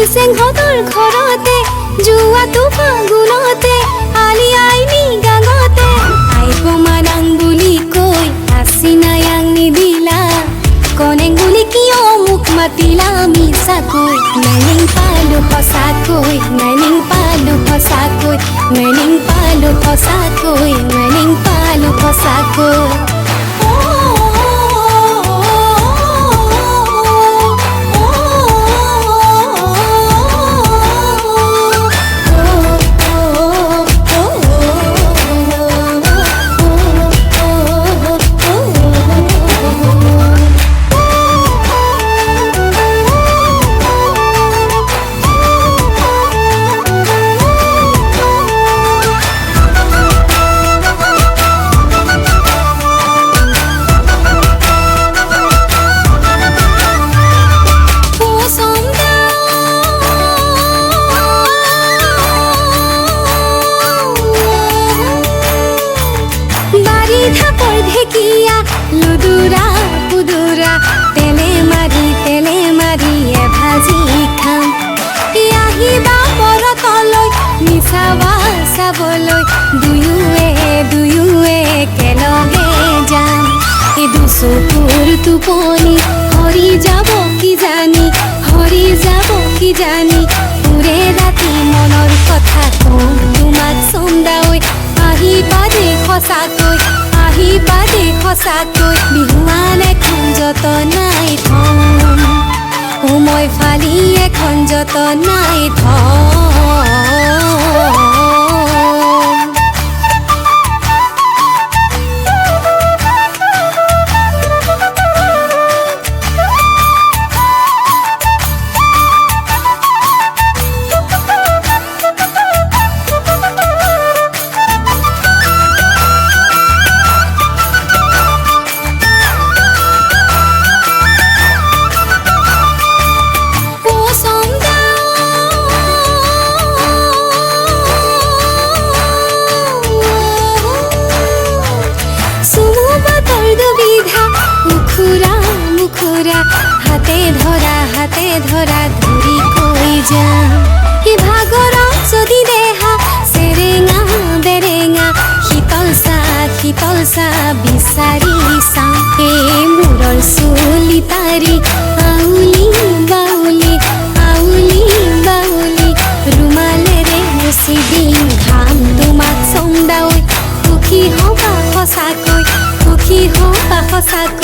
চেংহতৰ ঘৰতে জুৱাটো ফাগুনতে আলি আইনি গাঙতে আইব মানাং বুলি কৈ আছিনায়াং নিদিলা কনেং বুলি কিয় মোক মাতিলা মিছাকৈ নাইনিং পালো সঁচাকৈ নাইনিং পালো সঁচাকৈ নাইনিং পালো সঁচাকৈ নাইনিং পালো সঁচাকৈ লুদুৰা পুদুৰা তেলে মাৰি ভাজি খাম আহিবা পৰতলৈ মিছাবা চাবলৈ দুয়োৱে একেলগে যাম এই দুচকুৰ টোপনি হৰি যাব কিজানি পুৰে ৰাতি মনৰ কথা কওঁ তোমাক চন্দাকৈ আহিবা দে সঁচাকৈ বিহুৱান এখন যতনাই থম মই ফালি এখন যতনাই থম হাতে ধৰা ধৰি কৈ যাম এই ভাগৰত যদি দেহা চেৰেঙা বেৰেঙা শীতল চাহ বিচাৰি চাম এই মূৰৰ চুলি তাৰি আউলি বাউলি ৰুমালেৰে মুচি দিম ঘাম তোমাক চন্দাকৈ সুখী হবা সঁচাকৈ